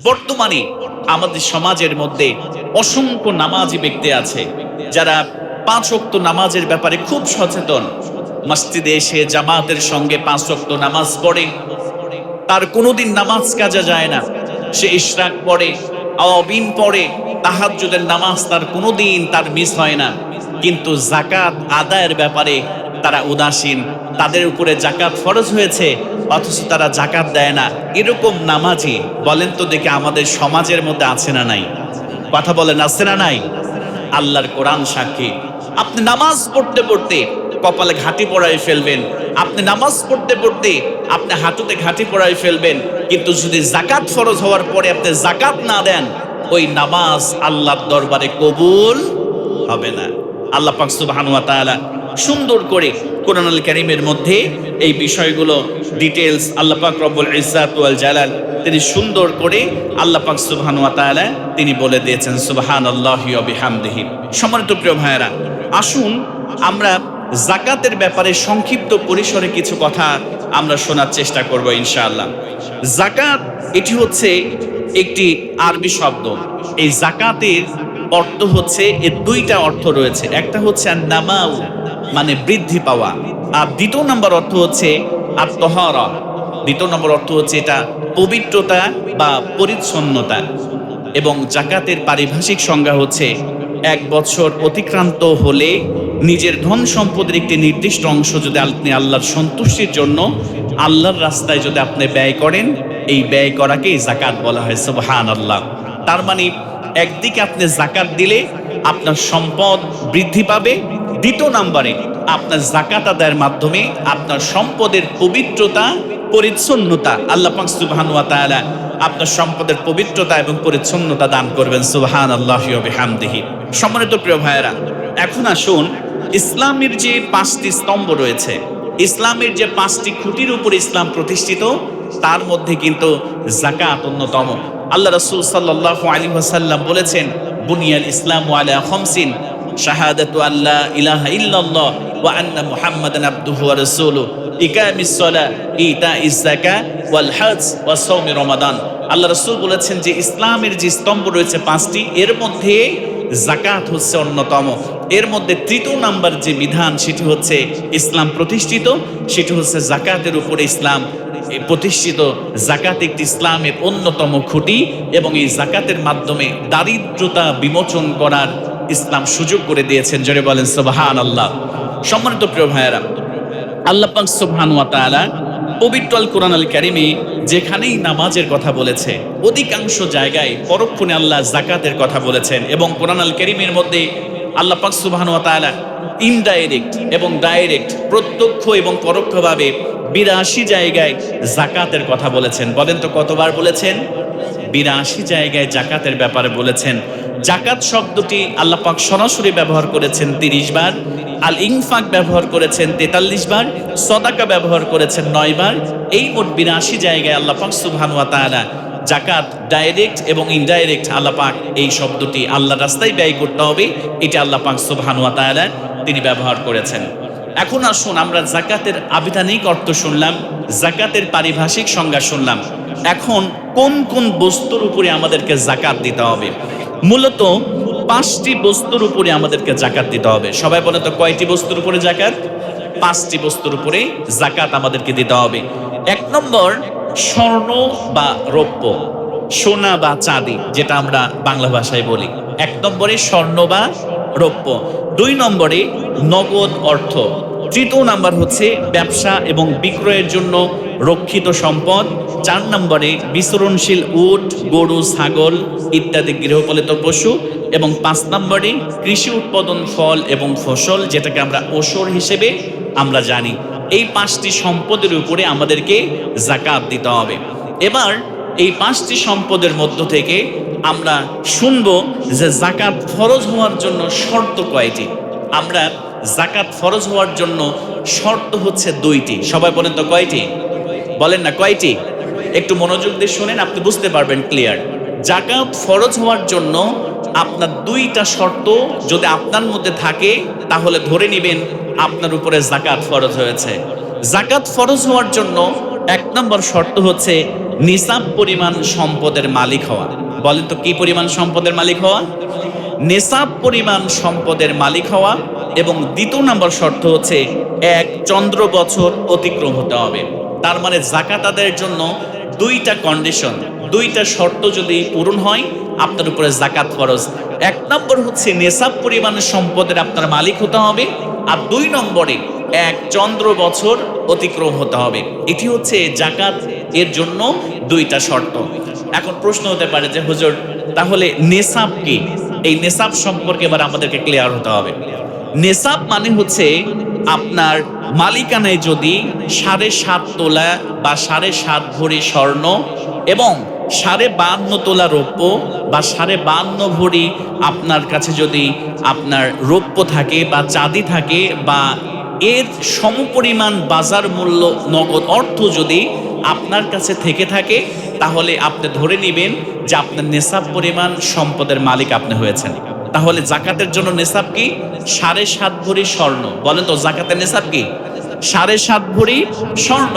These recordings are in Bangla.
বর্তমানে আমাদের সমাজের মধ্যে অসংখ্য নামাজি ব্যক্তি আছে যারা 5 ওয়াক্ত নামাজের ব্যাপারে খুব সচেতন। মসজিদে এসে জামাতের সঙ্গে 5 ওয়াক্ত নামাজ পড়ে, তার কোনোদিন নামাজ কাজা যায় না। সে ইশরাক পড়ে, আওয়াবিন পড়ে, তাহাজ্জুদের নামাজ তার কোনোদিন তার মিস হয় না। কিন্তু যাকাত আদায়ের ব্যাপারে তারা উদাসীন। তাদের উপরে যাকাত ফরজ হয়েছে অথচ তারা যাকাত দেয় না। এরকম নামাজি বলেন তো দেখে আমাদের সমাজের মধ্যে আছে না নাই? কথা বলেন, আছে না নাই? আল্লাহর কোরআন সাক্ষী। আপনি নামাজ পড়তে পড়তে কপালে ঘাঁটি পড়ায় ফেলবেন, আপনি নামাজ পড়তে পড়তে আপনি হাঁটুতে ঘাঁটি পড়ায় ফেলবেন, কিন্তু যদি যাকাত ফরজ হওয়ার পরে আপনি যাকাত না দেন, ওই নামাজ আল্লাহর দরবারে কবুল হবে না। আল্লাহ পাক সুবহানাহু ওয়া তাআলা সুন্দর করে কোরআনুল কারীমের মধ্যে এই বিষয়গুলো ডিটেইলস আল্লাহ পাক রব্বুল ইজ্জাত ওয়াল জালাল তিনি সুন্দর করে আল্লাহ পাক সুবহানাহু ওয়া তাআলা তিনি বলে দিয়েছেন সুবহানাল্লাহি ওয়া বিহামদিহি। সম্মানিত প্রিয় ভাইয়েরা, আসুন আমরা যাকাতের ব্যাপারে সংক্ষিপ্ত পরিসরে কিছু কথা আমরা শোনার চেষ্টা করব ইনশাআল্লাহ। যাকাত এটি হচ্ছে একটি আরবি শব্দ। এই যাকাতের অর্থ হচ্ছে, এর দুইটা অর্থ রয়েছে। একটা হচ্ছে আন-নামাউ মানে বৃদ্ধি পাওয়া, আর দ্বিতীয় নম্বর অর্থ হচ্ছে আত-তাহারা। দ্বিতীয় নম্বর অর্থ হচ্ছে এটা পবিত্রতা বা পরিচ্ছন্নতা। এবং যাকাতের পারিভাষিক সংজ্ঞা হচ্ছে 1 বছর অতিক্রান্ত হলে নিজের ধন সম্পদের একটি নির্দিষ্ট অংশ যদি আপনি আল্লাহর সন্তুষ্টির জন্য আল্লাহর রাস্তায় যদি আপনি ব্যয় করেন, এই ব্যয় করাকেই যাকাত বলা হয়। সুবহানাল্লাহ। তার মানে একদিকে আপনি যাকাত দিলে আপনার সম্পদ বৃদ্ধি পাবে, দ্বিতীয় নম্বরে আপনার যাকাত আদায়ের মাধ্যমে আপনার সম্পদের পবিত্রতা পরিচ্ছন্নতা আল্লাহ পাক সুবহানাহু ওয়া তাআলা আপনার সম্পদের পবিত্রতা এবং পরিচ্ছন্নতা দান করবেন। সুবহানাল্লাহি ওয়া বিহামদিহি। সম্মানিত প্রিয় ভাইয়েরা, এখন আসুন ইসলামের যে 5টি স্তম্ভ রয়েছে, ইসলামের যে 5টি খুঁটির উপর ইসলাম প্রতিষ্ঠিত, তার মধ্যে কিন্তু যাকাত অন্যতম। আল্লাহ রাসূল সাল্লাল্লাহু আলাইহি ওয়াসাল্লাম বলেছেন, বুনিয়াল ইসলামু আলা খামসিন শাহাদাতু আল্লা ইলাহা ইল্লাল্লাহ ওয়া আন্না মুহাম্মাদান আবদুহু ওয়া রাসূলুহু ইকামিস সালাহ ইতাইজ যাকাত ওয়াল হজ ওয়া সাওমি রমাদান। আল্লাহ রাসূল বলেছেন যে ইসলামের যে স্তম্ভ রয়েছে 5টি, এর মধ্যে যাকাত হচ্ছে অন্যতম। এর মধ্যে তৃতীয় নাম্বার যে বিধান সেটি হচ্ছে ইসলাম প্রতিষ্ঠিত, সেটি হচ্ছে যাকাতের উপরে ইসলাম প্রতিষ্ঠিত। যাকাত একটি ইসলামের অন্যতম খুঁটি এবং এই যাকাতের মাধ্যমে দারিদ্রতা বিমোচন করার ইসলাম সুযোগ করে দিয়েছেন। জোরে বলেন সুবহানাল্লাহ। সম্মানিত প্রিয় ভাইয়েরা, আল্লাহ পাক সুবহানাহু ওয়া তাআলা পবিত্র আল কোরআন আল কারীমে যেখানেই নামাজের কথা বলেছে, অধিকাংশ জায়গায় পরোক্ষণে আল্লাহ যাকাতের কথা বলেছেন। এবং কোরআন আল কারীমের মধ্যে আল্লাহ পাক সুবহানাহু ওয়া তাআলা ইনডাইরেক্ট এবং ডাইরেক্ট, প্রত্যক্ষ এবং পরোক্ষভাবে 82 জায়গায় যাকাতের কথা বলেছেন। বলেন তো কতবার বলেছেন? 82 জায়গায় যাকাতের ব্যাপারে বলেছেন। যাকাত শব্দটি আল্লাহ পাক সরাসরি ব্যবহার করেছেন 30 বার, আল ইনফাক ব্যবহার করেছেন 43 বার, সদাকা ব্যবহার করেছেন 9 বার। এই মোট 82 জায়গায় আল্লাহ পাক সুবহানাহু ওয়া তাআলা যাকাত ডাইরেক্ট এবং ইনডাইরেক্ট আল্লাহ পাক এই শব্দটি আল্লাহর রাস্তায় ব্যয় করতে হবে, এটা আল্লাহ পাক সুবহানাহু ওয়া তাআলা তিনি ব্যবহার করেছেন। এখন আসুন আমরা যাকাতের আবিধানিক অর্থ শুনলাম, যাকাতের পারিভাষিক সংজ্ঞা শুনলাম। এখন কোন কোন বস্তুর উপরে আমাদেরকে যাকাত দিতে হবে? মূলত 5টি বস্তুর উপরে আমাদেরকে যাকাত দিতে হবে। সবাই বলে তো কয়টি বস্তুর উপরে যাকাত? 5টি বস্তুর উপরে যাকাত আমাদেরকে দিতে হবে। 1 নম্বর স্বর্ণ বা রৌপ্য, সোনা বা চাঁদি, যেটা আমরা বাংলা ভাষায় বলি। 1 নম্বরে স্বর্ণ বা রৌপ্য, 2 নম্বরে নগদ অর্থ, 3 নাম্বার হচ্ছে ব্যবসা এবং বিক্রয়ের জন্য রক্ষিত সম্পদ, 4 নম্বরে বিচরণশীল উট, গরু, ছাগল ইত্যাদি গৃহপালিত পশু, এবং 5 নম্বরে কৃষি উৎপাদন ফল এবং ফসল, যেটাকে আমরা ওসর হিসেবে আমরা জানি। এই 5টি সম্পদের উপরে আমাদেরকে যাকাত দিতে হবে। এবার এই 5টি সম্পদের মধ্য থেকে আমরা শুনবো যে যাকাত ফরজ হওয়ার জন্য শর্ত কয়টি। আমরা যাকাত ফরজ হওয়ার জন্য শর্ত হচ্ছে 2টি। সবাই বলেন তো কয়টি? বলেন না কয়টি? একটু মনোযোগ দিয়ে শুনেন, আপনি বুঝতে পারবেন ক্লিয়ার। যাকাত ফরজ হওয়ার জন্য আপনার 2টা শর্ত যদি আপনার মধ্যে থাকে, তাহলে ধরে নেবেন আপনার উপরে যাকাত ফরজ হয়েছে। যাকাত ফরজ হওয়ার জন্য এক নম্বর শর্ত হচ্ছে নিসাব পরিমাণ সম্পদের মালিক হওয়া। বলেন তো কি পরিমাণ সম্পদের মালিক হওয়া? নিসাব পরিমাণ সম্পদের মালিক হওয়া। এবং দ্বিতীয় নম্বর শর্ত হচ্ছে 1 চন্দ্র বছর অতিক্রম হতে হবে। তার মানে যাকাত আদায়ের জন্য দুইটা কন্ডিশন, দুইটা শর্ত যদি পূরণ হয় আপনার উপরে যাকাত ফরজ। 1 নম্বর হচ্ছে নিসাব পরিমাণ সম্পদের আপনার মালিক হতে হবে, আর 2 নম্বরে 1 চন্দ্র বছর অতিক্রম হতে হবে। এটি হচ্ছে যাকাত এর জন্য দুইটা শর্ত। এখন প্রশ্ন হতে পারে যে হুজুর, তাহলে নিসাব কি? এই নিসাব সম্পর্কে এবার আমাদেরকে ক্লিয়ার হতে হবে। নিসাব মানে হচ্ছে আপনার মালিকানায় যদি 7.5 তোলা বা 7.5 ভরি স্বর্ণ এবং 52.5 তোলা রৌপ্য বা 52.5 ভরি আপনার কাছে যদি আপনার রৌপ্য থাকে বা চাঁদি থাকে বা এর সমপরিমাণ বাজার মূল্য নগদ অর্থ যদি আপনার কাছে থেকে থাকে, তাহলে আপনি ধরে নেবেন যে আপনার নিসাব পরিমাণ সম্পদের মালিক আপনি হয়েছেন। তাহলে যাকাতের জন্য নিসাব কি? 7.5 ভরি স্বর্ণ। বলেন তো যাকাতের নিসাব কি? 7.5 ভরি স্বর্ণ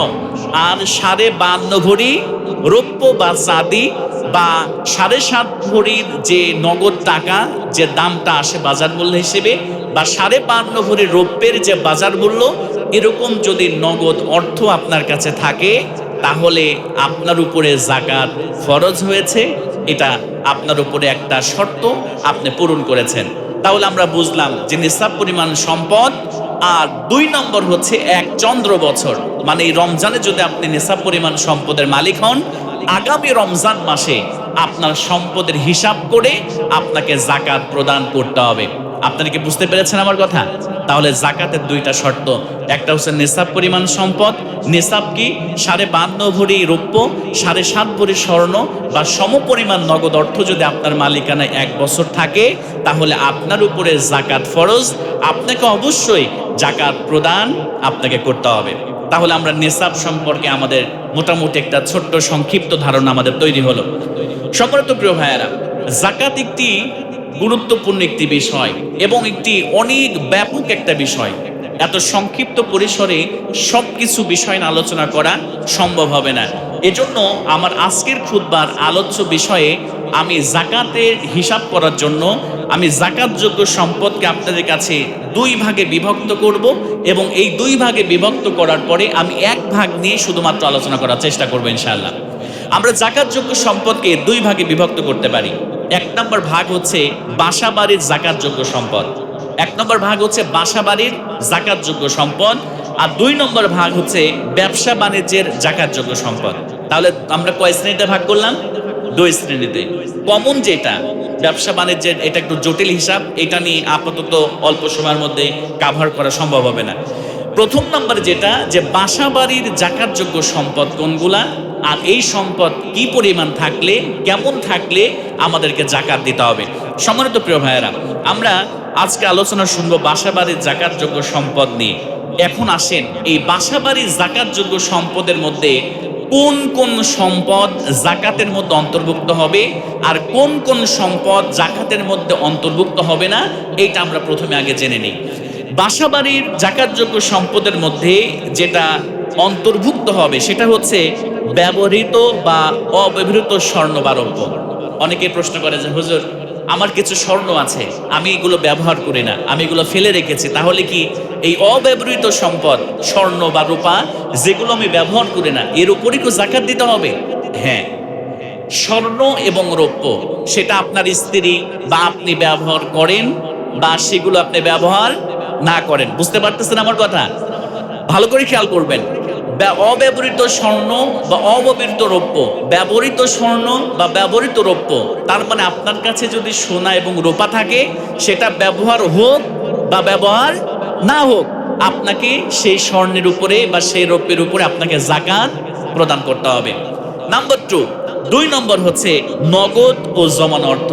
আর 52.5 ভরি রৌপ্য বা চাঁদি বা 7.5 ভরির যে নগদ টাকা যে দামটা আসে বাজার মূল্য হিসেবে বা 52.5 ভরি রৌপ্যের যে বাজার মূল্য, এরকম যদি নগদ অর্থ আপনার কাছে থাকে তাহলে আপনার উপরে যাকাত ফরজ হয়েছে। এটা আপনার উপরে একটা শর্ত আপনি পূরণ করেছেন। তাহলে আমরা বুঝলাম যে নিসাব পরিমাণ সম্পদ, আর 2 নম্বর হচ্ছে 1 চন্দ্র বছর। মানে এই রমজানে যদি আপনি নিসাব পরিমাণ সম্পদের মালিক হন, আগামী রমজান মাসে আপনার সম্পদের হিসাব করে আপনাকে যাকাত প্রদান করতে হবে। আপনারা কি বুঝতে পেরেছেন আমার কথা? তাহলে যাকাতের দুইটা শর্ত, একটা হচ্ছে নিসাব পরিমাণ সম্পদ। নিসাব কি? 52.5 ভরি রৌপ্য, 7.5 ভরি স্বর্ণ বা সমপরিমাণ নগদ অর্থ যদি আপনার মালিকানায় 1 বছর থাকে তাহলে আপনার উপরে যাকাত ফরজ। আপনাকে অবশ্যই যাকাত প্রদান আপনাকে করতে হবে। তাহলে আমরা নিসাব সম্পর্কে আমাদের মোটামুটি একটা ছোট্ট সংক্ষিপ্ত ধারণা আমাদের তৈরি হলো। সম্মানিত প্রিয় ভাইয়েরা, যাকাত একটি গুরুত্বপূর্ণ একটি বিষয় এবং একটি অনেক ব্যাপক একটা বিষয়। এত সংক্ষিপ্ত পরিসরে সবকিছু বিষয় নিয়ে আলোচনা করা সম্ভব হবে না। এজন্য আমার আজকের খুতবার আলোচ্য বিষয়ে আমি যাকাতের হিসাব করার জন্য আমি যাকাতযোগ্য সম্পদকে আপনাদের কাছে 2 ভাগে বিভক্ত করব এবং এই 2 ভাগে বিভক্ত করার পরে আমি 1 ভাগ নিয়ে শুধুমাত্র আলোচনা করার চেষ্টা করব ইনশাআল্লাহ। আমরা যাকাতযোগ্য সম্পদকে 2 ভাগে বিভক্ত করতে পারি। 1 নম্বর ভাগ হচ্ছে বাসা বাড়ির যাকাতযোগ্য সম্পদ। 1 নম্বর ভাগ হচ্ছে বাসা বাড়ির যাকাতযোগ্য সম্পদ, আর 2 নম্বর ভাগ হচ্ছে ব্যবসা বাণিজ্যের যাকাতযোগ্য সম্পদ। তাহলে আমরা কয় শ্রেণীতে ভাগ করলাম? 2 শ্রেণীতে। কমন যেটা ব্যবসা বাণিজ্যের, এটা একটু জটিল হিসাব, এটা নিয়ে আপাতত অল্প সময়ের মধ্যে কাভার করা সম্ভব হবে না। প্রথম নম্বর যেটা, যে বাসা বাড়ির যাকাতযোগ্য সম্পদ কোনগুলা, আর এই সম্পদ কি পরিমাণ থাকলে, কেমন থাকলে আমাদেরকে যাকাত দিতে হবে। সম্মানিত প্রিয় ভাইয়েরা, আমরা আজকে আলোচনা শুনবো বাসা বাড়ির যাকাতযোগ্য সম্পদ নিয়ে। এখন আসেন, এই বাসা বাড়ির যাকাতযোগ্য সম্পদের মধ্যে কোন কোন সম্পদ যাকাতের মধ্যে অন্তর্ভুক্ত হবে আর কোন কোন সম্পদ যাকাতের মধ্যে অন্তর্ভুক্ত হবে না, এটা আমরা প্রথমে আগে জেনে নিই। বাসা বাড়ির যাকাতযোগ্য সম্পদের মধ্যে যেটা অন্তর্ভুক্ত হবে সেটা হচ্ছে ব্যবহৃত বা অব্যবহৃত স্বর্ণ বা রৌপ্য। অনেকে প্রশ্ন করে যে হুজুর, আমার কিছু স্বর্ণ আছে, আমি এগুলো ব্যবহার করি না, আমি এগুলো ফেলে রেখেছি, তাহলে কি এই অব্যবহৃত সম্পদ স্বর্ণ বা রূপা যেগুলো আমি ব্যবহার করি না এর উপরই কি যাকাত দিতে হবে? হ্যাঁ, স্বর্ণ এবং রৌপ্য সেটা আপনার স্ত্রী বা আপনি ব্যবহার করেন বা সেগুলো আপনি ব্যবহার না করেন, বুঝতে পারতেছেন আমার কথা? ভালো করে খেয়াল করবেন। অব্যবহৃত স্বর্ণ বা অব্যবহৃত রৌপ্য, ব্যবহৃত স্বর্ণ বা ব্যবহৃত রৌপ্য, তার মানে আপনার কাছে যদি সোনা এবং রূপা থাকে সেটা ব্যবহার হোক বা ব্যবহার না হোক, আপনাকে সেই স্বর্ণের উপরে বা সেই রৌপ্যের উপরে আপনাকে যাকাত প্রদান করতে হবে। নাম্বার 2 নম্বর হচ্ছে নগদ ও জমানো অর্থ।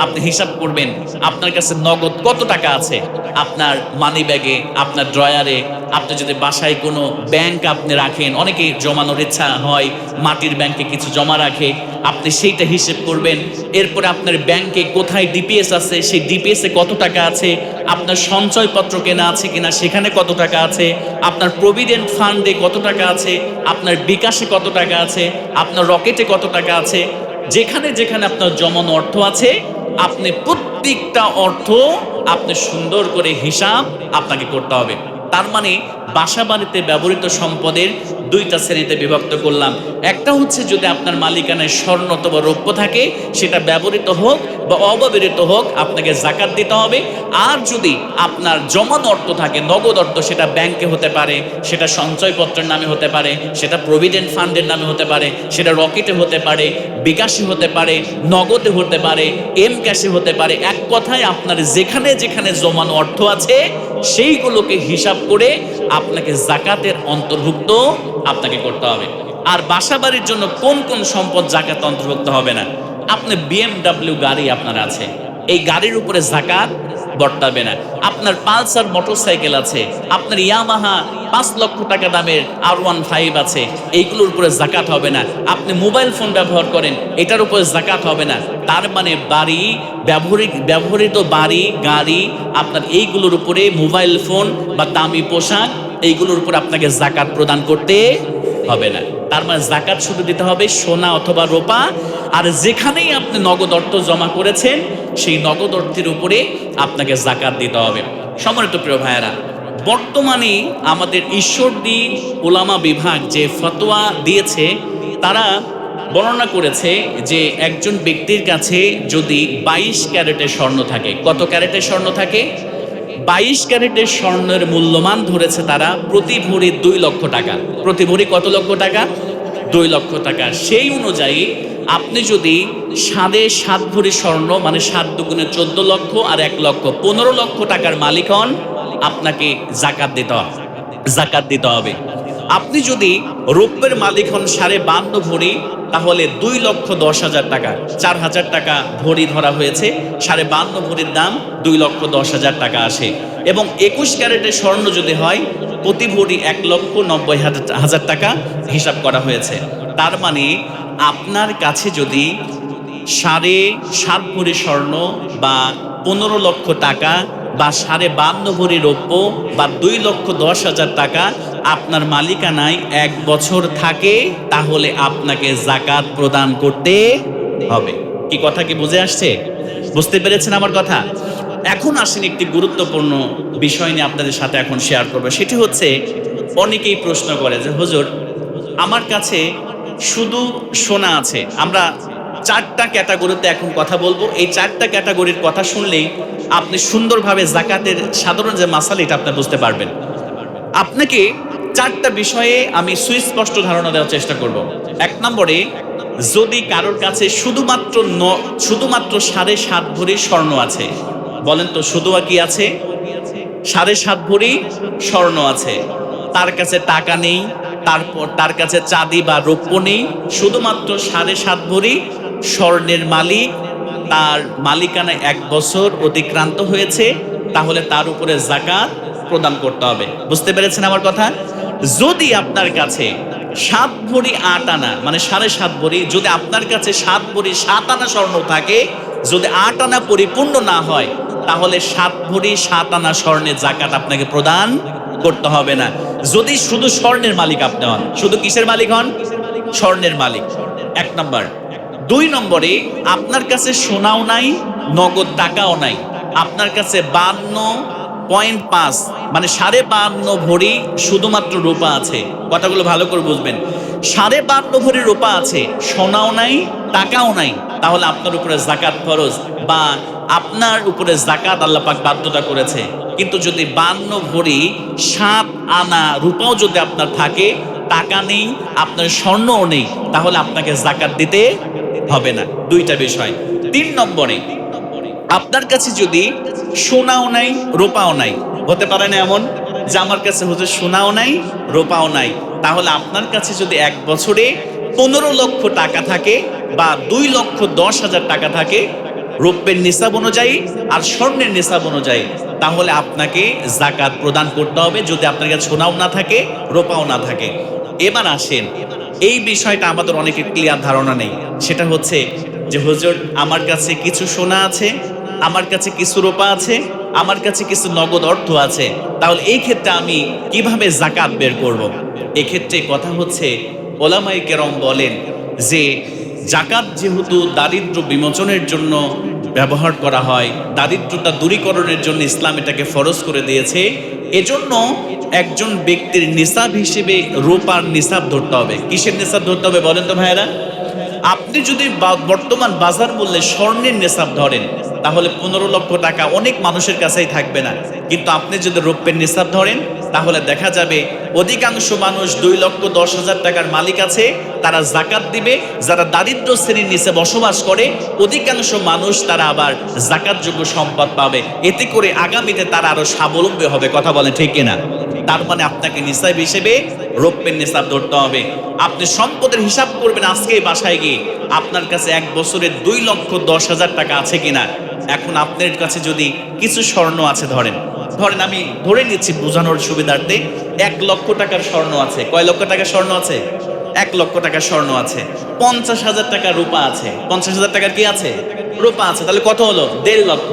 আপনি হিসাব করবেন আপনার কাছে নগদ কত টাকা আছে, আপনার মানি ব্যাগে, আপনার ড্রয়ারে, আপনি যদি বাসায় কোনো ব্যাংক আপনি রাখেন, অনেকেই জমানোর ইচ্ছা হয় মাটির ব্যাংকে কিছু জমা রাখে, আপনি সেইটা হিসেব করবেন। এরপরে আপনার ব্যাংকে কোথায় ডিপিএস আছে, সেই ডিপিএসে কত টাকা আছে, আপনার সঞ্চয়পত্র কেনা আছে কিনা সেখানে কত টাকা আছে, আপনার প্রভিডেন্ট ফান্ডে কত টাকা আছে, আপনার বিকাশে কত টাকা আছে, আপনার রকেটে কত টাকা আছে, যেখানে যেখানে আপনার জমানো অর্থ আছে আপনি প্রত্যেকটা অর্থ আপনি সুন্দর করে হিসাব আপনাকে করতে হবে। তার মানে বাসা বাড়িতে ব্যবহৃত সম্পদের দুইটা শ্রেণীতে বিভক্ত করলাম। একটা হচ্ছে যদি আপনার মালিকানায় স্বর্ণ অথবা রৌপ্য থাকে, সেটা ব্যবহৃত হোক বা অব্যবহৃত হোক আপনাকে যাকাত দিতে হবে। আর যদি আপনার জমানো অর্থ থাকে, নগদ অর্থ, সেটা ব্যাংকে হতে পারে, সেটা সঞ্চয়পত্রের নামে হতে পারে, সেটা প্রভিডেন্ট ফান্ডের নামে হতে পারে, সেটা রকেটে হতে পারে, বিকাশে হতে পারে, নগদে হতে পারে, এম ক্যাশে হতে পারে, এক কথায় আপনার যেখানে যেখানে জমানো অর্থ আছে সেইগুলোকে হিসাব করে আপনাকে যাকাতের অন্তর্ভুক্ত আপনাকে করতে হবে। আর বাসা বাড়ির জন্য কোন কোন সম্পদ যাকাত অন্তর্ভুক্ত হবে না? আপনি BMW গাড়ি আপনার আছে, এই গাড়ির উপরে যাকাত বর্তাবে না। আপনার পালসার মোটরসাইকেল আছে, আপনার ইয়ামাহা 5 লক্ষ টাকা দামের R15 আছে, এইগুলোর উপরে যাকাত হবে না। আপনি মোবাইল ফোন ব্যবহার করেন, এটার উপরে যাকাত হবে না। তার মানে বাড়ি, ব্যবহৃত বাড়ি, গাড়ি, আপনার এইগুলোর উপরে, মোবাইল ফোন বা দামি পোশাক, এইগুলোর উপর আপনাকে যাকাত প্রদান করতে হবে না। তার মানে যাকাত শুধু দিতে হবে সোনা অথবা রূপা, আর যেখানেই আপনি নগদ অর্থ জমা করেছেন সেই নগদ অর্থের উপরে আপনাকে যাকাত দিতে হবে। সম্মানিত প্রিয় ভাইয়েরা, বর্তমানে আমাদের ঈশ্বরদী উলামা বিভাগ যে ফতোয়া দিয়েছে, তারা বর্ণনা করেছে যে একজন ব্যক্তির কাছে যদি 22 ক্যারেটের স্বর্ণ থাকে, কত ক্যারেটের স্বর্ণ থাকে? 22 ক্যারেটের স্বর্ণের মূল্যমান ধরেছে তারা প্রতি ভরি 2 লক্ষ টাকা। প্রতি ভরি কত লক্ষ টাকা? 2 লক্ষ টাকা। সেই অনুযায়ী আপনি যদি 7.5 ভরি স্বর্ণ, মানে 7 দুগুণে 14 লক্ষ আর 1 লক্ষ 15 লক্ষ টাকার মালিক হন, আপনাকে যাকাত দিতে হবে। আপনি যদি রৌপ্যের মালিক হন 52.5 ভরি, তাহলে 2,10,000 টাকা, 4,000 টাকা ভরি ধরা হয়েছে। 52.5 ভরির দাম 2,10,000 টাকা আসে। এবং 21 ক্যারেটের স্বর্ণ যদি হয়, প্রতি ভরি 1,90,000 টাকা হিসাব করা হয়েছে। তার মানে আপনার কাছে যদি 7.5 ভরি স্বর্ণ বা 15 লক্ষ টাকা বা 52.5 ভরি রৌপ্য বা 2,10,000 টাকা আপনার মালিকানায় 1 বছর থাকে, তাহলে আপনাকে যাকাত প্রদান করতে হবে। কি কথা কি বুঝে আসছে? বুঝতে পেরেছেন আমার কথা? এখন আসেন একটি গুরুত্বপূর্ণ বিষয় নিয়ে আপনাদের সাথে এখন শেয়ার করবো। সেটি হচ্ছে, অনেকেই প্রশ্ন করে যে হুজুর, আমার কাছে শুধু সোনা আছে। আমরা 4টা ক্যাটাগরিতে এখন কথা বলবো। এই 4টা ক্যাটাগরির কথা শুনলেই আপনি সুন্দরভাবে যাকাতের সাধারণ যে মাসালা, এটা আপনি বুঝতে পারবেন। আপনাকে 4টা বিষয়ে আমি সুস্পষ্ট ধারণা দেওয়ার চেষ্টা করব। 1 নম্বরে, যদি কারোর কাছে শুধুমাত্র 7.5 ভরি স্বর্ণ আছে, বলেন তো শুধু কি আছে? 7.5 ভরি স্বর্ণ আছে, তার কাছে টাকা নেই, তারপর তার কাছে চাঁদি বা রৌপ্য নেই, শুধুমাত্র 7.5 ভরি স্বর্ণের মালিক, তার মালিকানায় 1 বছর অতিক্রান্ত হয়েছে, তাহলে তার উপরে যাকাত প্রদান করতে হবে। বুঝতে পেরেছেন আমার কথা? যদি আপনার কাছে 7 ভরি 8 আনা, মানে 7.5 ভরি, যদি আপনার কাছে 7 ভরি 7 আনা স্বর্ণ থাকে, যদি 8 আনা পরিপূর্ণ না হয়, তাহলে 7 ভরি 7 আনা স্বর্ণের যাকাত আপনাকে প্রদান করতে হবে না, যদি শুধু স্বর্ণের মালিক আপনি হন। শুধু কিসের মালিক হন? স্বর্ণের মালিক। 1 নম্বর। 2 নম্বরে, আপনার কাছে সোনাও নাই, নগদ টাকাও নাই, আপনার কাছে 52.5 মানে 52.5 ভরি শুধুমাত্র রূপা আছে। কথাগুলো ভালো করে বুঝবেন। 52.5 ভরি রূপা আছে, সোনাও নাই, টাকাও নাই, তাহলে আপনার উপরে যাকাত ফরজ, বা আপনার উপরে যাকাত আল্লাহ পাক বাধ্যতা করেছে। কিন্তু যদি 52 ভরি 7 আনা রূপাও যদি আপনার থাকে, টাকা নেই, আপনার স্বর্ণও নেই, তাহলে আপনাকে যাকাত দিতে হবে না। 2টা বিষয়। 3 নম্বরে, আপনার কাছে যদি সোনাও নাই, রূপাও নাই, হতে পারে না এমন যে আমার কাছে হুজুর সোনাও নাই, রূপাও নাই, তাহলে আপনার কাছে যদি 1 বছরে 15 লক্ষ টাকা থাকে বা 2,10,000 টাকা থাকে, রৌপ্যের নিসাব অনুযায়ী আর স্বর্ণের নিসাব অনুযায়ী, তাহলে আপনাকে যাকাত প্রদান করতে হবে, যদি আপনার কাছে সোনাও না থাকে, রূপাও না থাকে। এবার আসেন, এই বিষয়টা আমাদের অনেকের ক্লিয়ার ধারণা নেই। সেটা হচ্ছে যে হুজুর, আমার কাছে কিছু সোনা আছে, আমার কাছে কিছু রূপা আছে, আমার কাছে কিছু নগদ অর্থ আছে, তাহলে এই ক্ষেত্রে আমি কিভাবে যাকাত বের করব? এক্ষেত্রে কথা হচ্ছে, ওলামায়ে কেরাম বলেন যে যাকাত যেহেতু দারিদ্র্য বিমোচনের জন্য ব্যবহার করা হয়, দারিদ্রতা দূরীকরণের জন্য ইসলাম এটাকে ফরজ করে দিয়েছে, এজন্য একজন ব্যক্তির নিসাব হিসেবে রূপার নিসাব ধরতে হবে। কিসের নিসাব ধরতে হবে বলেন তো ভাইয়েরা? আপনি যদি বর্তমান বাজার মূল্যে স্বর্ণের নিসাব ধরেন, তাহলে 15 লক্ষ টাকা অনেক মানুষের কাছেই থাকবে না। কিন্তু আপনি যদি রৌপ্যের নিসাব ধরেন, তাহলে দেখা যাবে অধিকাংশ মানুষ 2,10,000 টাকার মালিক আছে, তারা যাকাত দিবে। যারা দারিদ্র শ্রেণীর নিচে বসবাস করে, অধিকাংশ মানুষ তারা আবার যাকাতযোগ্য সম্পদ পাবে। এতে করে আগামীতে তারা আরো স্বাবলম্বী হবে। কথা বলেন ঠিক কিনা? তার মানে আপনাকে নিসাব হিসেবে রৌপ্যের নিসাব ধরতে হবে। আপনি সম্পদের হিসাব করবেন আজকে বাসায় গিয়ে, আপনার কাছে এক বছরে 2,10,000 টাকা আছে কিনা। এখন আপনার কাছে যদি কিছু স্বর্ণ আছে, ধরেন আমি ধরে নিচ্ছি বোঝানোর সুবিধার্থে, 1 লক্ষ টাকার স্বর্ণ আছে। কয় লক্ষ টাকার স্বর্ণ আছে? 1 লক্ষ টাকার স্বর্ণ আছে। 50,000 টাকার রূপা আছে। 50,000 টাকার কি আছে? রূপা আছে। তাহলে কত হলো? 1.5 লক্ষ।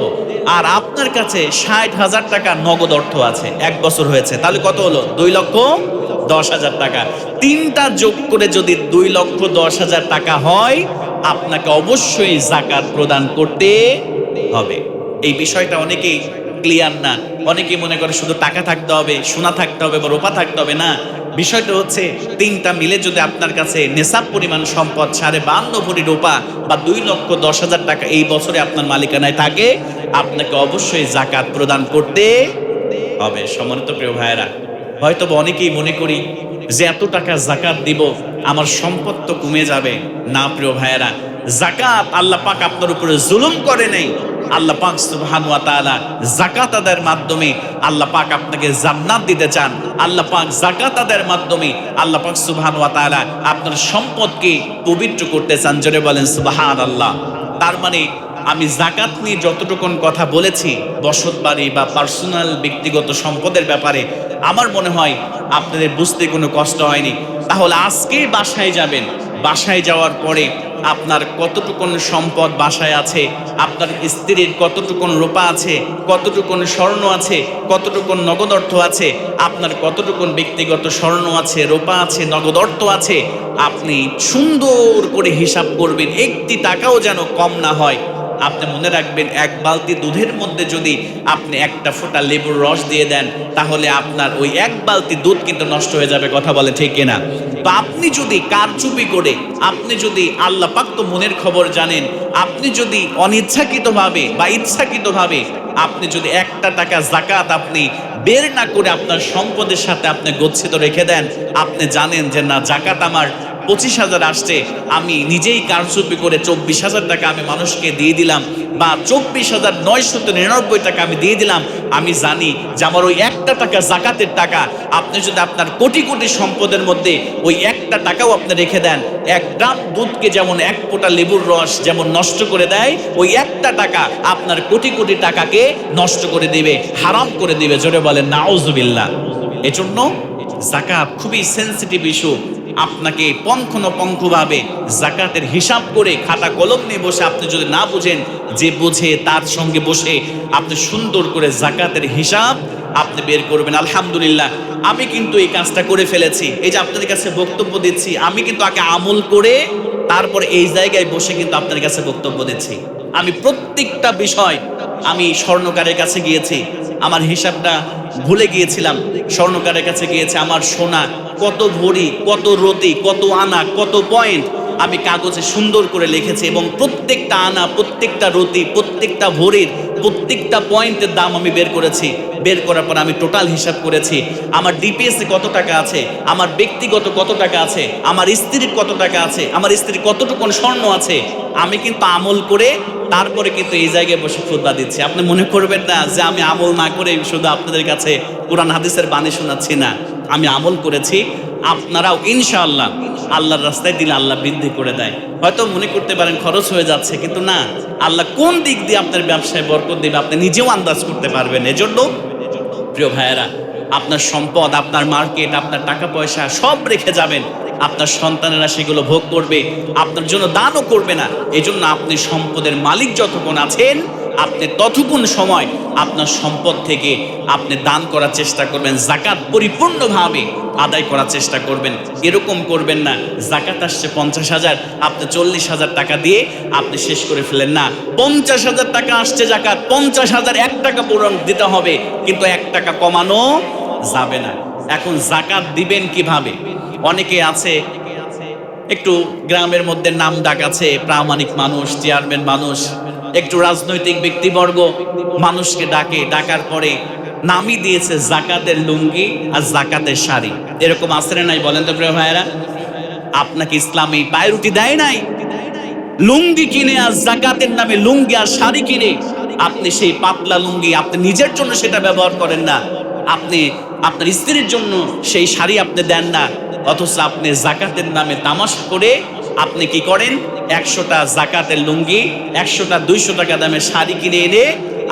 আর আপনার কাছে 60,000 টাকা নগদ অর্থ আছে, 1 বছর হয়েছে, তাহলে কত হলো? 2,10,000 টাকা। তিনটা যোগ করে যদি 2,10,000 টাকা হয়, আপনাকে অবশ্যই যাকাত প্রদান করতে হবে। এই বিষয়টা অনেকেই ক্লিয়ার না। অনেকেই মনে করে শুধু টাকা থাকতে হবে, সোনা থাকতে হবে বা রূপা থাকতে হবে। না, বিষয়টা হচ্ছে তিনটা মিলে যদি আপনার কাছে নেশাব পরিমাণ সম্পদ 52 ভরি রূপা বা 2,10,000 টাকা এই বছরে আপনার মালিকানায় থাকে, আপনাকে অবশ্যই যাকাত প্রদান করতে হবে। সম্মানিত প্রিয় ভাইয়েরা, হয়তো অনেকেই মনে করি যে এত টাকা যাকাত দিব, আমার সম্পদ তো কমে যাবে। না প্রিয় ভাইয়েরা, যাকাত আল্লাহ পাক আপনার উপরে জুলুম করে নাই। আল্লাহ পাক সুবহানাহু ওয়া তাআলা যাকাত আদায়ের মাধ্যমে আল্লাহ পাক আপনাকে জান্নাত দিতে চান। আল্লাহ পাক যাকাত আদায়ের মাধ্যমে আল্লাহ পাক সুবহানাহু ওয়া তাআলা আপনার সম্পদকে পবিত্র করতে চান। জোরে বলেন সুবহানাল্লাহ। তার মানে আমি যাকাত নিয়ে যতটুকুন কথা বলেছি, বসত বাড়ি বা পার্সোনাল ব্যক্তিগত সম্পদের ব্যাপারে, আমার মনে হয় আপনাদের বুঝতে কোনো কষ্ট হয়নি। তাহলে আজকেই বাসায় যাবেন, বাসায় যাওয়ার পরে আপনার কতটুকুন সম্পদ বাসায় আছে, আপনার স্ত্রীর কতটুকুন রূপা আছে, কতটুকুন স্বর্ণ আছে, কতটুকুন নগদ অর্থ আছে, আপনার কতটুকুন ব্যক্তিগত স্বর্ণ আছে, রূপা আছে, নগদ অর্থ আছে, আপনি সুন্দর করে হিসাব করবেন, একটি টাকাও যেন কম না হয়। আপনি মনে রাখবেন, 1 বালতি দুধের মধ্যে যদি আপনি একটা ফোঁটা লেবুর রস দিয়ে দেন, তাহলে আপনার ওই 1 বালতি দুধ কিন্তু নষ্ট হয়ে যাবে। কথা বলে ঠিক কিনা? তো আপনি যদি কারচুপি করে, আপনি যদি, আল্লাহ পাক তো মনের খবর জানেন, আপনি যদি অনিচ্ছাকৃতভাবে বা ইচ্ছাকৃতভাবে আপনি যদি 1টা টাকা যাকাত আপনি বের না করে আপনার সম্পদের সাথে আপনি গচ্ছিত রেখে দেন, আপনি জানেন যে না, যাকাত আমার 25,000 আসছে, আমি নিজেই কারচুপি করে 24,000 টাকা আমি মানুষকে দিয়ে দিলাম, বা 24,999 টাকা আমি দিয়ে দিলাম। আমি জানি যে আমার ওই 1টা টাকা যাকাতের টাকা। আপনি যদি আপনার কোটি কোটি সম্পদের মধ্যে ওই 1টা টাকাও আপনি রেখে দেন, 1 গ্রাম দুধকে যেমন 1 ফোঁটা লেবুর রস যেমন নষ্ট করে দেয়, ওই 1টা টাকা আপনার কোটি কোটি টাকাকে নষ্ট করে দিবে, হারাম করে দিবে। জোরে বলেন নাউজুবিল্লাহ। এজন্য যাকাত খুবই সেনসিটিভ ইস্যু। আপনাকে পঙ্খানুপঙ্খভাবে যাকাতের হিসাব করে খাতা কলম নিয়ে বসে, আপনি যদি না বুঝেন, যে বুঝে তার সঙ্গে বসে আপনি সুন্দর করে যাকাতের হিসাব আপনি বের করবেন। আলহামদুলিল্লাহ, আমি কিন্তু এই কাজটা করে ফেলেছি। এই যে আপনাদের কাছে বক্তব্য দিচ্ছি, আমি কিন্তু আগে আমল করে তারপরে এই জায়গায় বসে কিন্তু আপনাদের কাছে বক্তব্য দিচ্ছি। আমি প্রত্যেকটা বিষয়, আমি স্বর্ণকারের কাছে গিয়েছি, আমার হিসাবটা ভুলে গিয়েছিলাম, স্বর্ণকারের কাছে গিয়েছে, আমার সোনা কত ভরি, কত রতি, কত আনা, কত পয়েন্ট আমি কাগজে সুন্দর করে লিখেছি, এবং প্রত্যেকটা আনা, প্রত্যেকটা রতি, প্রত্যেকটা ভরির প্রত্যেকটা পয়েন্টের দাম আমি বের করেছি। বের করার পর আমি টোটাল হিসাব করেছি, আমার ডিপিএসে কত টাকা আছে, আমার ব্যক্তিগত কত টাকা আছে, আমার স্ত্রীর কত টাকা আছে, আমার স্ত্রীর কতটুকুন স্বর্ণ আছে। আমি কিন্তু আমল করে তারপরে কিন্তু এই জায়গায় বসে খুতবা দিচ্ছি। আপনি মনে করবেন না যে আমি আমল না করে শুধু আপনাদের কাছে কোরআন হাদিসের বাণী শোনাচ্ছি। না, আমি আমল করেছি, আপনারাও ইনশাআল্লাহ আল্লাহর রাস্তায় দিলে আল্লাহ বৃদ্ধি করে দেয়। হয়তো মনে করতে পারেন খরচ হয়ে যাচ্ছে, কিন্তু না, আল্লাহ কোন দিক দিয়ে আপনার ব্যবসায় বরকত দেবে আপনি নিজেও আন্দাজ করতে পারবেন। এজন্য প্রিয় ভাইয়েরা, আপনার সম্পদ, আপনার মার্কেট, আপনার টাকা পয়সা সব রেখে যাবেন, আপনার সন্তানেরা সেগুলো ভোগ করবে, আপনার জন্য দানও করবে না। এজন্য আপনি সম্পদের মালিক যতক্ষণ আছেন, আপনি ততক্ষণ সময় আপনার সম্পদ থেকে আপনি দান করার চেষ্টা করবেন, জাকাত পরিপূর্ণভাবে আদায় করার চেষ্টা করবেন। এরকম করবেন না, জাকাত আসছে 50,000, আপনি 40,000 টাকা দিয়ে আপনি শেষ করে ফেলেন না। 50,000 টাকা আসছে জাকাত, 50,000 1 টাকা পূরণ দিতে হবে, কিন্তু 1 টাকা কমানো যাবে না। এখন জাকাত দিবেন কিভাবে? অনেকে আছে একটু গ্রামের মধ্যে নাম ডাক আছে, প্রামাণিক মানুষ, চেয়ারম্যান মানুষ, একটু রাজনৈতিক ব্যক্তিবর্গ মানুষকে ডাকার পরে নামই দিয়েছে জাকাতের লুঙ্গি আর জাকাতের শাড়ি। এরকম আছে না নাই বলেন তো প্রিয় ভাইয়েরা? আপনাকে ইসলামী পায়রুটি দেয় নাই? লুঙ্গি কিনে আর জাকাতের নামে লুঙ্গি আর শাড়ি কিনে আপনি সেই পাতলা লুঙ্গি আপনি নিজের জন্য সেটা ব্যবহার করেন না, আপনি আপনার স্ত্রীর জন্য সেই শাড়ি আপনি দেন না, অথচ আপনি জাকাতের নামে তামাশা করে আপনি কি করেন? 100টা জাকাতের লুঙ্গি, 100টা 200 টাকা দামের শাড়ি কিনে এনে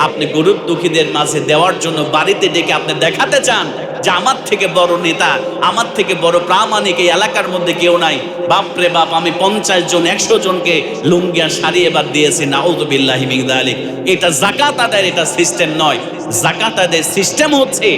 আপনি গরিব দুঃখীদের মাঝে দেওয়ার জন্য বাড়িতে ডেকে আপনি দেখাতে চান যে আমার থেকে বড় নেতা, আমার থেকে বড় প্রামাণিক এই এলাকার মধ্যে কেউ নাই। বাপরে বাপ, আমি 50 জন 100 জনকে লুঙ্গি আর শাড়ি এবার দিয়েছি, নাউযুবিল্লাহি মিন যালিক। এটা জাকাত আদায়ের এটা সিস্টেম নয়। জাকাত আদায়ের সিস্টেম হচ্ছে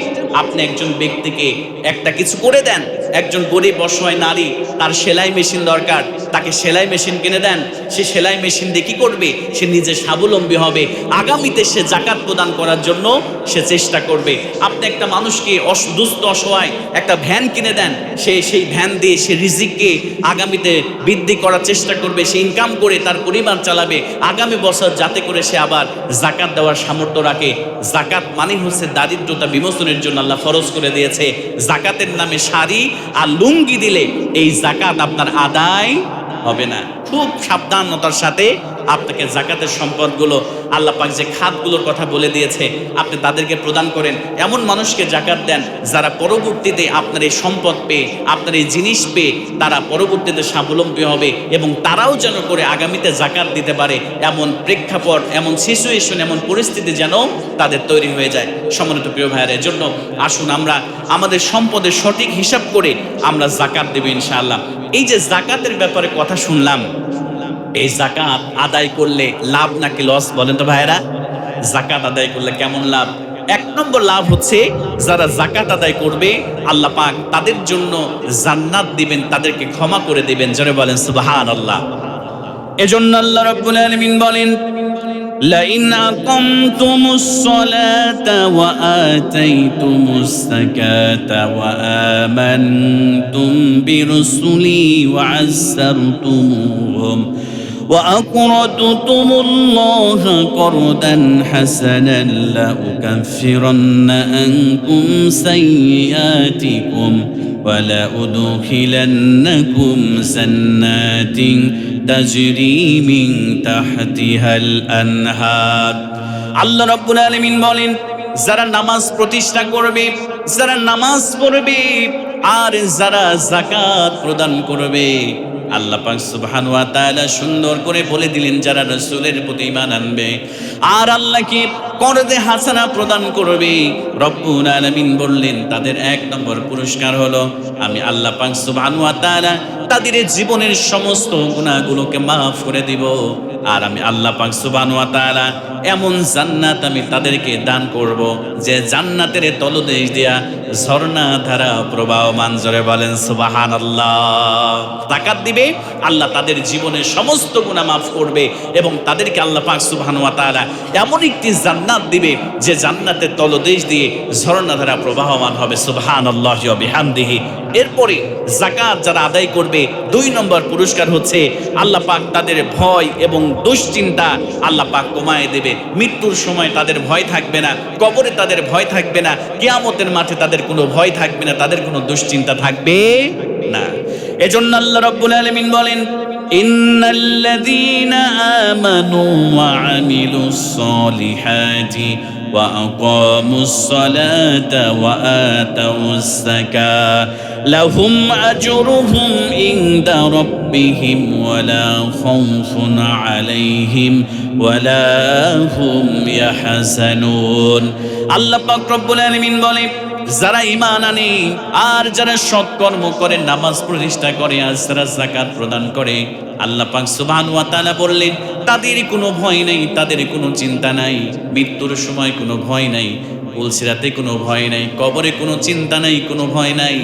আপনি একজন ব্যক্তিকে একটা কিছু করে দেন। একজন গরিব অসহায় নারী, তার সেলাই মেশিন দরকার, তাকে সেলাই মেশিন কিনে দেন। সে সেলাই মেশিন দিয়ে কি করবে? সে নিজে স্বাবলম্বী হবে, আগামীতে সে জাকাত প্রদান করার জন্য সে চেষ্টা করবে। আপনি একটা মানুষকে দুস্থ অসহায় একটা ভ্যান কিনে দেন, সে সেই ভ্যান দিয়ে সে রিজিককে আগামীতে বৃদ্ধি করার চেষ্টা করবে, সে ইনকাম করে তার পরিবার চালাবে আগামী বছর, যাতে করে সে আবার জাকাত দেওয়ার সামর্থ্য রাখে। জাকাত মানে হচ্ছে দারিদ্রতা বিমোচনের জন্য আল্লাহ ফরজ করে দিয়েছে। জাকাতের নামে শাড়ি আর লুঙ্গি দিলে এই জাকাত আপনার আদায় হবে না। খুব সাবধানতার সাথে আপনাকে জাকাতের সম্পদগুলো, আল্লাহ পাক যে খাতগুলোর কথা বলে দিয়েছে, আপনি তাদেরকে প্রদান করেন। এমন মানুষকে জাকাত দেন যারা পরবর্তীতে আপনার এই সম্পদ পেয়ে, আপনার এই জিনিস পেয়ে তারা পরবর্তীতে স্বাবলম্বী হবে এবং তারাও যেন করে আগামীতে জাকাত দিতে পারে, এমন প্রেক্ষাপট, এমন সিচুয়েশন, এমন পরিস্থিতি যেন তাদের তৈরি হয়ে যায়। সম্মানিত প্রিয় ভাইয়েরা, এর জন্য আসুন আমরা আমাদের সম্পদের সঠিক হিসাব করে আমরা জাকাত দেব ইনশাআল্লাহ। এই যে জাকাতের ব্যাপারে কথা শুনলাম, এই জাকাত আদায় করলে লাভ নাকি লস বলেন তো ভাইয়েরা? জাকাত আদায় করলে কেমন লাভ? 1 নম্বর লাভ হচ্ছে, যারা জাকাত আদায় করবে আল্লাহ পাক তাদের জন্য জান্নাত দিবেন, তাদেরকে ক্ষমা করে দিবেন। জোরে বলেন সুবহানাল্লাহ। এজন্য আল্লাহ রাব্বুল আলামিন বলেন, লাইন আকামতুমুস সালাতা ওয়া আতাইতুমুস যাকাতা ওয়া আমানতুম বিরুসুলি ওয়া আযযারতুমুহুম وأقرضتم الله قرضا حسنا لأكفرن عنكم سيئاتكم ولأدخلنكم جنات تجري من تحتها الأنهار। আল্লাহ রাব্বুল আলামিন বলেন, যারা নামাজ প্রতিষ্ঠা করবে, যারা নামাজ পড়বে আর যারা যাকাত প্রদান করবে, আল্লাহ পাক সুবহানাহু ওয়া তাআলা সুন্দর করে বলে দিলেন, যারা রাসূলের প্রতি ঈমান আনবে আর আল্লাহকে করদে হাসানা প্রদান করবে, রব্বুল আলামিন বললেন তাদের 1 নম্বর পুরস্কার হলো আমি আল্লাহ পাক সুবহানাহু ওয়া তাআলা তাদের জীবনের সমস্ত গুনাহগুলোকে মাফ করে দিব। আর আমি আল্লাহ পাক সুবহানাহু ওয়া তাআলা এমন জান্নাত আমি তাদেরকে দান করব যে জান্নাতের তলদেশ দিয়া ঝর্ণা ধারা প্রবাহমান। জোরে বলেন সুবহানাল্লাহ। যাকাত দিবে, আল্লাহ তাদের জীবনের সমস্ত গুনাহ মাফ করবে এবং তাদেরকে আল্লাহ পাক সুবহানাহু ওয়া তাআলা এমন একটি জান্নাত দিবে যে জান্নাতের তলদেশ দিয়ে ঝর্ণা ধারা প্রবাহমান হবে। সুবহানাল্লাহি ওয়া বিহামদিহি। এরপরে যাকাত যারা আদায় করবে, 2 নম্বর পুরস্কার হচ্ছে আল্লাহ পাক তাদের ভয় এবং দুশ্চিন্তা আল্লাহ পাক কমায় দেবে। মৃত্যুর সময় তাদের ভয় থাকবে না, কবরে তাদের ভয় থাকবে না, কিয়ামতের মাঠে তাদের কোনো ভয় থাকবে না, তাদের কোনো দুশ্চিন্তা থাকবে না। এজন্য আল্লাহ রাব্বুল আলামিন বলেন, ইন্নাল্লাযীনা আমানু ওয়া আমিলুস সলিহাতি وأقاموا الصلاة وآتوا الزكاة لهم أجرهم عند ربهم ولا خوف عليهم ولا هم يحزنون আল্লাহ পাক রব্বুল আলামিন বলেন যারা ঈমান আনে আর যারা সৎকর্ম করে নামাজ প্রতিষ্ঠা করে আর যারা যাকাত প্রদান করে আল্লাহ পাক সুবহানাহু ওয়া তাআলা বললেন তাদের কোনো ভয় নাই, তাদের কোনো চিন্তা নাই, মৃত্যুর সময় কোনো ভয় নাই, পুলসিরাতে কোনো ভয় নাই, কবরে কোনো চিন্তা নাই, কোনো ভয় নাই।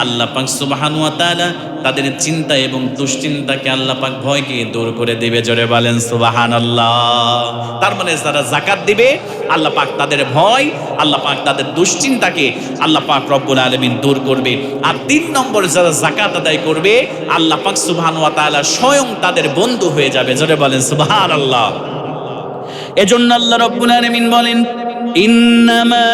আল্লাহ পাক সুবহানাহু ওয়া তাআলা তাদের চিন্তা এবং দুশ্চিন্তাকে আল্লাহ পাক ভয়কে দূর করে দেবে। জোরে বলেন সুবহানাল্লাহ। তার মানে যারা যাকাত দিবে আল্লাহ পাক তাদের ভয়, আল্লাহ পাক তাদের দুশ্চিন্তাকে আল্লাহ পাক রব্বুল আলামিন দূর করবে। আর ৩ নম্বর যারা যাকাত আদায় করবে আল্লাহ পাক সুবহানাহু ওয়া তাআলা স্বয়ং তাদের বন্ধু হয়ে যাবে। জোরে বলেন সুবহানাল্লাহ। এজন্য আল্লাহ রব্বুল আলামিন বলেন ইন্নামা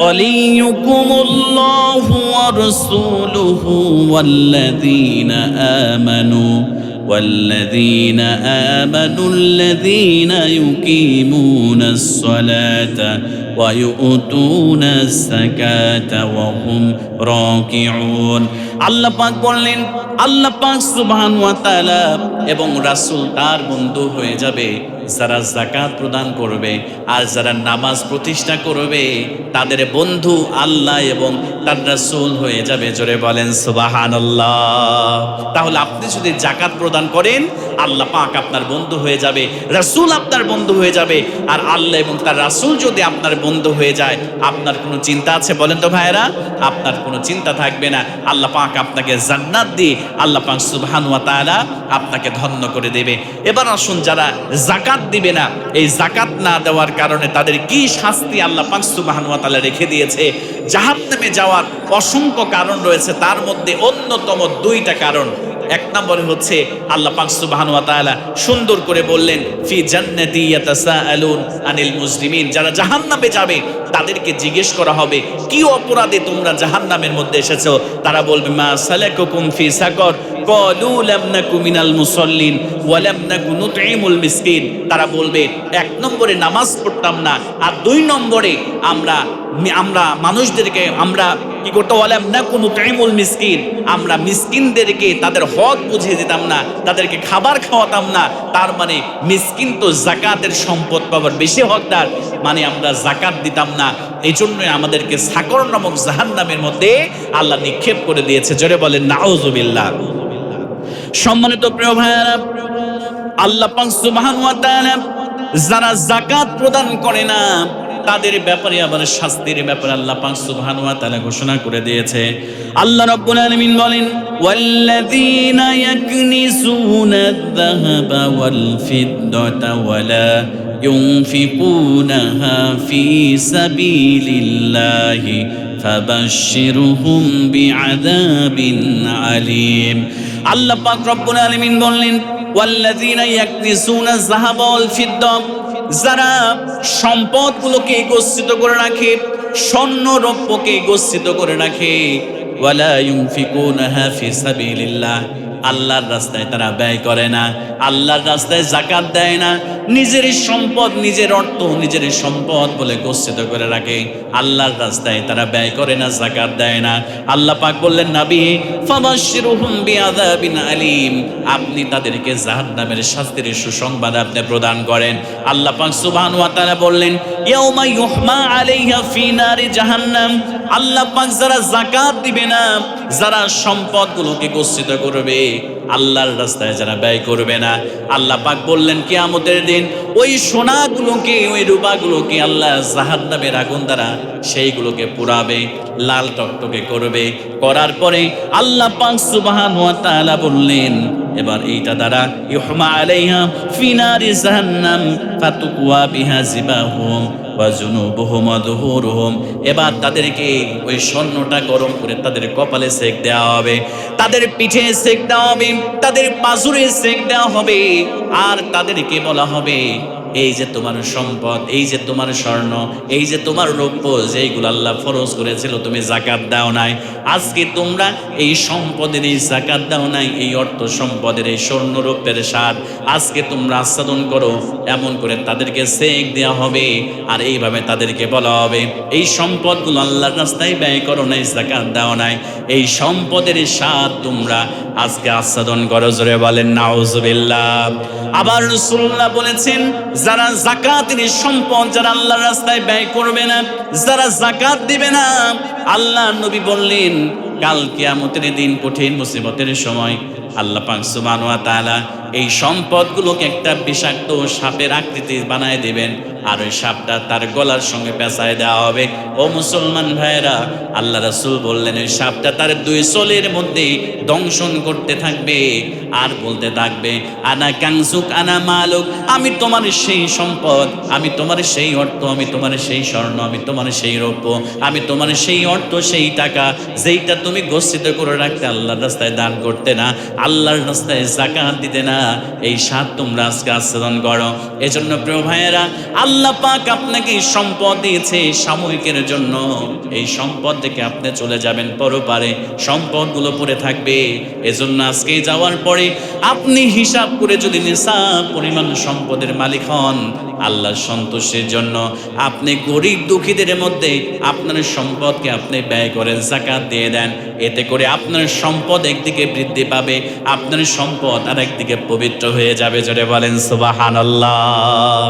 ওয়ালিয়ুকুমুল্লাহু ওয়া রাসূলুহু ওয়াল্লাযীনা আমানু الذين يقيمون الصلاة ويؤتون الزكاة وهم راكعون আল্লাহ পাক বললেন আল্লাহ পাক সুবহানাহু ওয়া তাআলা এবং রাসূল তার বন্ধু হয়ে যাবে যারা যাকাত প্রদান করবে আর যারা নামাজ প্রতিষ্ঠা করবে তাদের বন্ধু আল্লাহ এবং তার রাসূল হয়ে যাবে। জোরে বলেন সুবহানাল্লাহ। তাহলে আপনি যদি যাকাত প্রদান করেন আল্লাহ পাক আপনার বন্ধু হয়ে যাবে, রাসূল আপনার বন্ধু হয়ে যাবে। আর আল্লাহ এবং তার রাসূল যদি আপনার বন্ধু হয়ে যায় আপনার কোনো চিন্তা আছে বলেন তো ভাইয়েরা? আপনার কোনো চিন্তা থাকবে না। আল্লাহ পাক আপনাকে জান্নাত দিয়ে আল্লাহ পাক সুবহানাহু ওয়া তাআলা আপনাকে ধন্য করে দেবে। এবার আসুন যারা যাকাত দিবে না, এই যাকাত না দেওয়ার কারণে তাদের কি শাস্তি আল্লাহ পাক সুবহানাহু ওয়া তাআলা রেখে দিয়েছে। জাহান্নামে যাওয়ার অসংখ্য কারণ রয়েছে, তার মধ্যে অন্যতম 2টা কারণ। 1 নম্বরে হচ্ছে আল্লাহ পাক সুবহানাহু ওয়া তাআলা সুন্দর করে বললেন ফি জান্নাতি ইয়াতাসাআলুন আনিল মুজরিমিন, যারা জাহান্নামে যাবে তাদেরকে জিজ্ঞেস করা হবে কি অপরাধে তোমরা জাহান্নামের মধ্যে এসেছো। তারা বলবে মা সালাকুকুম ফি সাকর ক্বালু লাম নাকু মিনাল মুসাল্লিন ওয়া লাম নাকু নুতঈমুল মিসকিন। তারা বলবে 1 নম্বরে নামাজ পড়তাম না, আর 2 নম্বরে আমরা মানুষদেরকে আমরা কি করতাম, ওয়ালাম নাকু নুতঈমুল মিসকিন, আমরা মিসকিনদেরকে তাদের হক বুঝিয়ে দিতাম না, তাদেরকে খাবার খাওয়াতাম না। তার মানে মিসকিন তো যাকাতের সম্পদ পাওয়ার বেশি হকদার, মানে আমরা যাকাত দিতাম না। এই জন্যই আমাদেরকে সাকর নামক জাহান্নামের মধ্যে আল্লাহ নিক্ষেপ করে দিয়েছে। জোরে বলেন নাউযুবিল্লাহ। সম্মানিত প্রিয় ভাইয়েরা, আল্লাহ পাক সুবহানাহু ওয়া তাআলা যারা যাকাত প্রদান করে না তাদের ব্যাপারে আবার শাস্তির ব্যাপারে আল্লাহ পাক সুবহানাহু ওয়া তাআলা ঘোষণা করে দিয়েছে। আল্লাহ রাব্বুল আলামিন বলেন ওয়াল্লাযীনা ইয়াকনিসুনা আয-যাহাবা ওয়াল ফিদ্দাতা ওয়ালা ইউনফিকুনাহা ফি সাবিলিল্লাহি ফাবাশশিরহুম বিআযাবিন আলীম। আল্লাহ পাক রব্বুল আলামিন বললেন ওয়াল্লাযীনা ইয়াকনিসুনা আয-যাহাবা ওয়াল ফিদ্দা, যারা সম্পদগুলোকে গচ্ছিত করে রাখে, স্বর্ণ রৌপ্যকে গচ্ছিত করে রাখে, ওয়ালা ইউনফিকুনাহা ফি সাবিলিল্লাহ, আল্লাহর রাস্তায় তারা ব্যয় করে না, আল্লাহর রাস্তায় যাকাত দেয় না, নিজের সম্পদ নিজের অর্থ নিজের সম্পদ বলে গচ্ছিত করে রাখে, আল্লাহর রাস্তায় তারা ব্যয় করে না, যাকাত দেয় না। আল্লাহ পাক বললেন নবী ফাবাশশিরহুম বিআযাবিন আলীম, আপনি তাদেরকে জাহান্নামের শাস্তির সুসংবাদ আপনি প্রদান করেন। আল্লাহ পাক সুবহানাহু ওয়া তাআলা বললেন ইয়াউমা ইউহমা আলাইহা ফি নারি জাহান্নাম, আল্লাহ পাক যারা যাকাত দিবে না, যারা সম্পদগুলোকে গচ্ছিত করবে, আল্লাহর রাস্তায় যারা ব্যয় করবে না, আল্লাহ পাক বললেন কিয়ামতের দিন ওই সোনাগুলোকে ওই রূপাগুলোকে আল্লাহ জাহান্নামের আগুন দ্বারা সেইগুলোকে পুড়াবে, লাল টকটকে করবে। করার পরে আল্লাহ পাক সুবহানাহু ওয়া তাআলা বললেন এবার এইটা দ্বারা ইউহমা আলাইহা ফি নারি জাহান্নাম ফাতুকওয়া বিহা জিবাহুম ওয়া জুনুবুহুম ওয়া যুহুরুহুম, এবার তাদেরকে ওই স্বর্ণটা গরম করে তাদের কপালে সেক দেওয়া হবে, তাদের পিঠে সেক দেওয়া হবে, তাদের পাজরে সেক দেওয়া হবে, আর তাদেরকে বলা হবে এই যে তোমার সম্পদ, এই যে তোমার স্বর্ণ, এই যে তোমার রৌপ্য, যেইগুলো আল্লাহ ফরজ করেছিল তুমি যাকাত দাও নাই, আজকে তোমরা এই সম্পদের এই যাকাত দাও নাই, এই অর্থ সম্পদের এই স্বর্ণ রৌপ্যের স্বাদ আজকে তোমরা আস্বাদন করো, এমন করে তাদেরকে সেক দেওয়া হবে। আর এইভাবে তাদেরকে বলা হবে এই সম্পদগুলো আল্লাহর রাস্তায় ব্যয় করো নাই, যাকাত দাও নাই, এই সম্পদের স্বাদ তোমরা আজকে আস্বাদন করো। জোরে বলেন নাউজুবিল্লাহ। আবার রাসূলুল্লাহ বলেছেন যারা যাকাতের সম্পদ যারা আল্লাহর রাস্তায় ব্যয় করবে না, যারা যাকাত দিবে না, আল্লাহ নবী বললেন কাল কিয়ামতের দিন কঠিন মুসিবতের সময় আল্লাহ পাক সুবহানাহু ওয়া তাআলা এই সম্পদগুলোকে একটা বিষাক্ত সাপের আকৃতি বানায় দিবেন, আর ওই সাপটা তার গলার সঙ্গে পেঁচায় দেওয়া হবে। ও মুসলমান ভাইরা, আল্লাহ রাসূল বললেন ওই সাপটা তার দুই চোলের মধ্যে দংশন করতে থাকবে আর বলতে থাকবে আনা কাংসুক আনা মালুক, আমি তোমার সেই সম্পদ, আমি তোমার সেই অর্থ, আমি তোমার সেই স্বর্ণ, আমি তোমার সেই রৌপ্য, আমি তোমার সেই অর্থ, সেই টাকা যেইটা তুমি গচ্ছিত করে রাখতে, আল্লাহর রাস্তায় দান করতে না, আল্লাহর রাস্তায় যাকাত দিতে না, এই স্বাদ তোমরা আজকে আস্বাদন করো। এজন্য প্রিয় ভাইয়েরা, আল্লাহ পাক আপনাকে সম্পদ দিয়েছে সাময়িকের জন্য, এই সম্পদ থেকে আপনি চলে যাবেন পরপারে, সম্পদগুলো পড়ে থাকবে। এজন্য আজকে যাওয়ার পরে আপনি হিসাব করে যদি নিসাব পরিমাণ সম্পদের মালিক হন, আল্লাহর সন্তুষ্টির জন্য আপনি গরিব দুঃখীদের মধ্যে আপনার সম্পদকে আপনি ব্যয় করেন, যাকাত দিয়ে দেন, এতে করে আপনার সম্পদ একদিকে বৃদ্ধি পাবে, আপনার সম্পদ আর একদিকে পবিত্র হয়ে যাবে। জোরে বলেন সুবহানাল্লাহ।